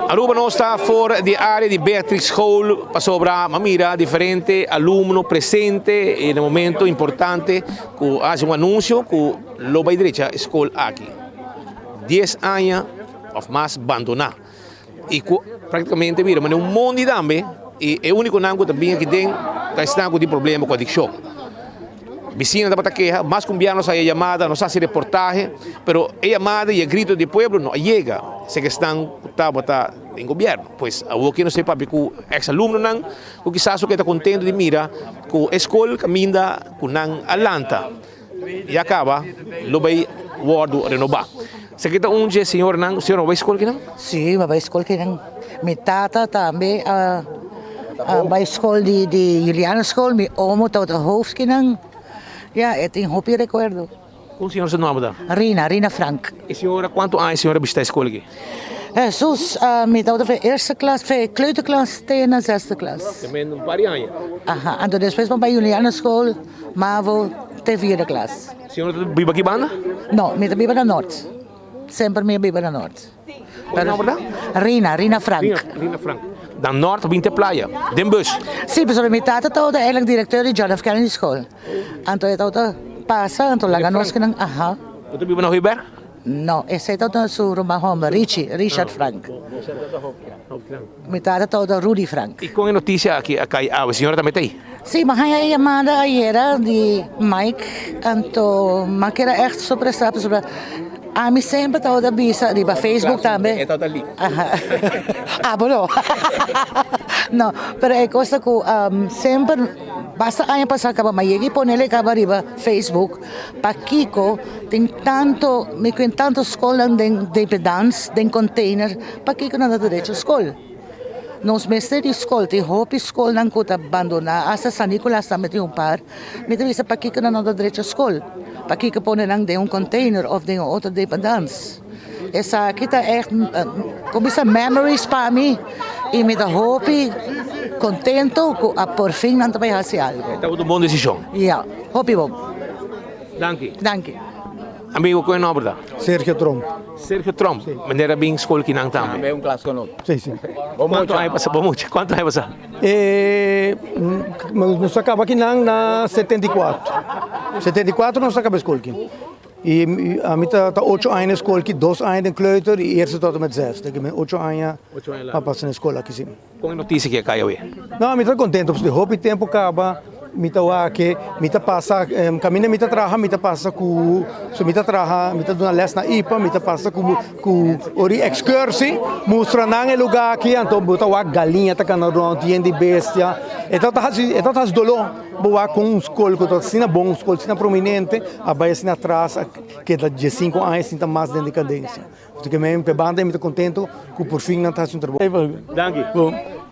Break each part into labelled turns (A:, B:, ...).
A: Aruba não está fora de área de Beatriz Hall para sobrar mira diferente aluno presente e no momento importante que faz anúncio que loba direita escola aqui 10 anos ou mais abandonar e praticamente mira mas um monte de também e é o único nango também que tem está com problema com adicção. Vecina da Bataqueja, más colombianos hay llamada, nos hace reportaje, pero la llamada y el grito del pueblo no llega. Se que están en gobierno. Pues, algo que no sepa, que ex-alumno nan, que quizás que está contento de mira, que la escuela camina con Atlanta. Y acaba, lo ve guardo renovar. Se que está un día, señor nan, señor, ¿va a escuela que nan?
B: Sí, va a escuela que nan. Mi tata también, va a escuela de Juliana School, mi omo está de hoofd que nan. Ja, het is een hoopje recuerdo.
A: Hoe senhora se nome dan?
B: Rina Frank.
A: E senhora, quanto anos a senhora está na escola aqui?
B: Jesus, met outra van eerste klas, van kleuterklas tegen de zesde klas.
A: Também um par de anos.
B: Aha, en toen después van bij Juliana School, MAVO, de vierde klas.
A: Senhora, vive aqui banda?
B: No, met vive naar Noord. Sempre meer vive naar Noord.
A: Qual nome dan?
B: Rina Frank.
A: Rina Frank. Dan Noord, Winter Playa, Den Bus.
B: Sim, pessoal, mijn tata is eigenlijk directeur de John F. Kennedy School. En toen het passa, en toen lagen nos que não, aha.
A: Você vive na Ribeira?
B: No, esse é todo su Romahoma, Richard Frank. Mijn tata is Rudy Frank.
A: E com a notícia aqui, a senhora também tem?
B: Sim, maar hij chamada ayer de Mike, en toen, maar ik era echt super stap, super. A mim sempre está da bisa, de Facebook também.
A: É toda ali.
B: Ah, bom. Não, pero é coisa que sempre basta año passar acaba, mas cheguei por ele acaba riba Facebook. Pa Kiko tem tanto, me tem tanto escola de pedans, de container, pa Kiko não dá direito à escola. Nos mestres de escola, tem roupa escola não conta abandonar, hasta San Nicolás também tem par. Me tem para Kiko não dá direito à escola. Para Kiko põe não de container of de outra dependance. Essa aqui está echt, como isso memories para mim. E me dá roupa, contento, que por fim não vai fazer algo.
A: Está uma boa decisão.
B: Ja, roupa bom.
A: Dank je. Amigo, qual é o nome da?
C: Sergio Trom.
A: Sergio Trom. Mas era bem escola que não também.
D: Também um clássico novo.
C: Sim.
A: Quanto aí passa? Quanto aí passa?
C: Nós acaba aqui na 74. 74 nós acaba a escola aqui. E a mim está 8 anos na escola aqui, 2 anos em kleuter e eerste tot en met 6. Ik ben 8 anos para passar na escola aqui sim.
A: Com a notícia que caiu aí?
C: Não, a mim está contente, porque o tempo acaba. Mita wake, mita passa, caminha mita traha, mita passa com, so mita traha, mita dona les na IPA, mita passa com ori excursie, mostra nang lugar aqui, então bota wak galinha tá canarão, tem de bestia, então tá dolor, boa com escola que tá sina bom, escola sina prominente, a baia sina atrás, que tá de 5 anos sinta mais de decadência. Porque mesmo que banda mita contento, que por fim não tá um trabalho.
A: Danke.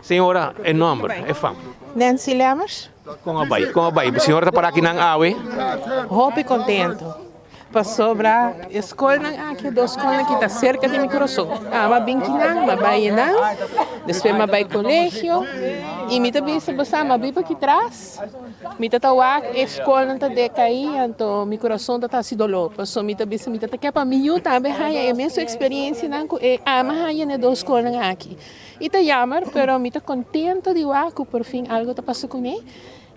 A: Senhora, é nome, é fama.
E: Nancy Lemos.
A: Com a Bahia. A senhora está para aqui na AUE?
E: Roupa e contento. Para sobrar escola aqui, duas escolas que está cerca de meu coração. Mas bem que não, mas vai não. Depois mas vai colégio. E me também se você mas bem para aqui atrás. Me tá a escola não está decair, então meu coração está se dolor. Passou me também se me tá que para mim eu também é a mesma experiência não é mas aí né duas escolas aqui. E tá jammer, pero me tá contento de que por fim algo tá passando com ele.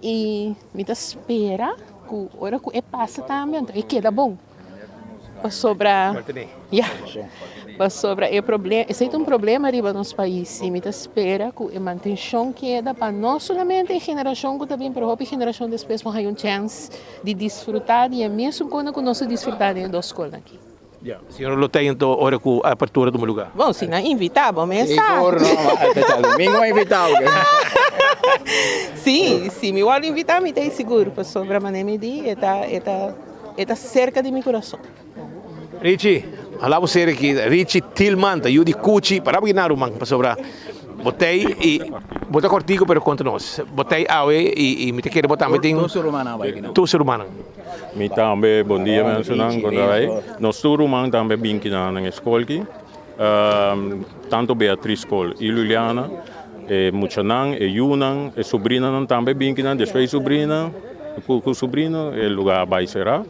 E: E me tá espera que hora que passa também, então queda bom. Para sobrar, para sobrar é problema, esse é problema arriba no nosso país. E me tá espera que a manutenção queda para não somente a geração que também, para a geração depois vão ter chance de desfrutar e é mesmo quando nós desfrutar da escola aqui.
A: Senhora Lotei, então, hora com a abertura do meu lugar.
E: Bom, se não invitar, vamos pensar.
D: Domingo é invitado.
E: Sim, se me olha invitar, me tem seguro para sobrar maneira de está cerca de meu coração.
A: Richie, lá você aqui, Richie Tillman, eu de Cucci, para beginar o para sobrar. Botei e botei cortico para conta nós. Botei AUE e me te quero botar, me tem tu ser humano.
F: Mi também bom dia mensunan kondarai. Nós tu rumang também binkina na escola aqui. Tanto Beatriz School e Juliana, Muchanang, Yunang, sobrina não também binkina, depois sobrina, com sobrino, o lugar vai será.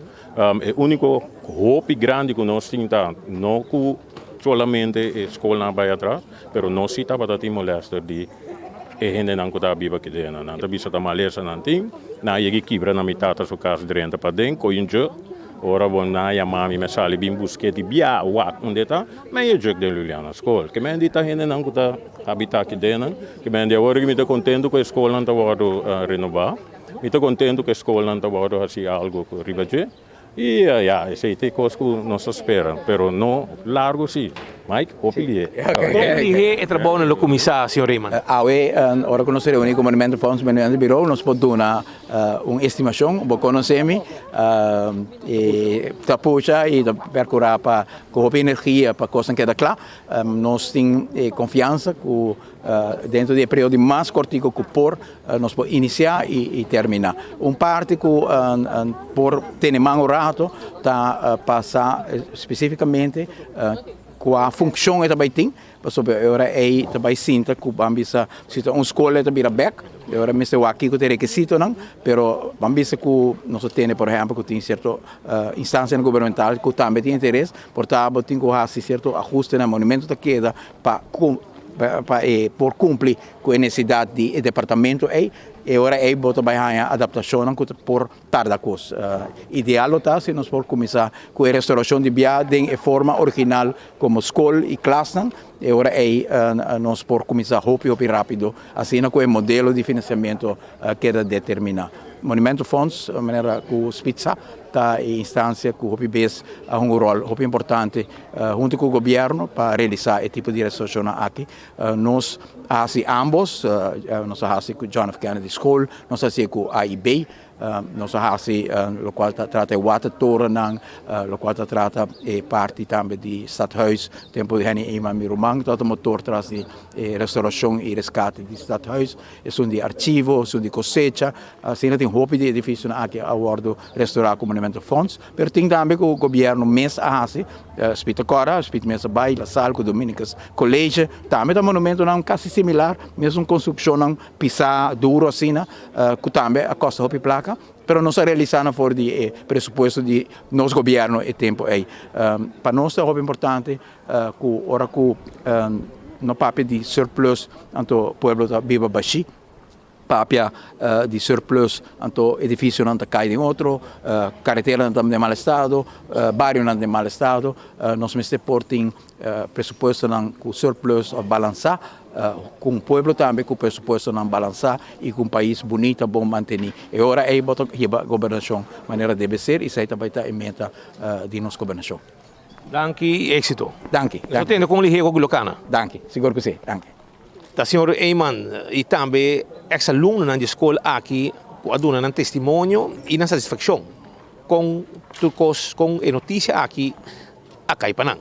F: É único hope grande que nós temos, não com solamente a escola vai atrás, pero não se está para te molestar de gente não está viva aqui dentro, não está bisa malesa não tem, na ele quebra na metade da sua casa dentro para dentro, coinjo, ora bom na ya mami me sali bim busquete bia wak onde está, mas eu jogo de Liliana escola, que me dita gente não está habitar aqui dentro, que me de agora que me está contento com a escola não está vado renovar, me está contento que a escola não está vado fazer algo com ribaje. E esse é coisa que nós esperamos, pero não largo sim. Mike, opinião.
A: Como é trabalho no comissário, senhor Raymond?
D: Ora que nós reunimos com o Monumento Funds, Monumento Bureau, nós podemos dar uma estimação, vou conhecer-me, e puxar e percurar para a energia, para a coisa que é claro. Nós temos confiança que dentro do período mais curto que por nós podemos iniciar e terminar. Parte que por ter mais rato, está passar especificamente com a função que também tem, porque agora é também sinta que bambisa se uma escola também é back, agora me se aqui que tem requisito não, pero bambisa que nós temos por exemplo que tem certo instância governamental que também tem interesse, portanto tem que fazer certo ajuste no monumento da queda para por cumprir com a necessidade do departamento e agora é bota bem a adaptação por tarda coisa. Ideal está se nós por começar com a restauração de via de forma original como escola e classe, e agora nós por começar rápido, assim com o modelo de financiamento que é determinado. Monumento Funds, a maneira que o Spitza está em instância que o PIBs a um rol muito importante junto com o governo para realizar esse tipo de restauração aqui. Nós fazemos ambos, nós fazemos com John F. Kennedy School, nós fazemos com a AIB, nós fazemos o qual trata de watertoren, o qual trata parte também de stadhuis, tempo de Henny Iman Mirumang, todo o motor traz de restauração e resgate de stadhuis, são de arquivo, são de cosecha, assim tem roupa de edifício aqui a bordo restaurar com Monumento Funds, mas tem também que o governo mês a fazer, Spitacora, Spitmesa Bay, La Salle, Dominicas, Colégio, também o monumento não quase similar, mesmo construção não pisar duro assim, que também a costa roupa placa, pero não se realizando fora de presupuesto de nosso governo e tempo aí. Para nós é muito importante que ora que no papel de surplus anto pueblo da viva baixi, papel de surplus anto edifício não cai em outro, carretera não de mal estado, bairro não de mal estado, nós mesmo portem presupuesto não com surplus a balançar, com o povo também com o presupuesto não balançar e com um país bonito, bom manter. E agora é a governação maneira deve ser e isso também está em meta de nossa governação.
A: Danke, êxito.
D: Danke.
A: Eu tenho como lhe com Locana.
D: Danke, seguro que sim. Danke.
A: Da senhor Eyman e também ex-aluno na escola aqui, aduna um testemunho e na satisfação com a notícia aqui a Caipanang.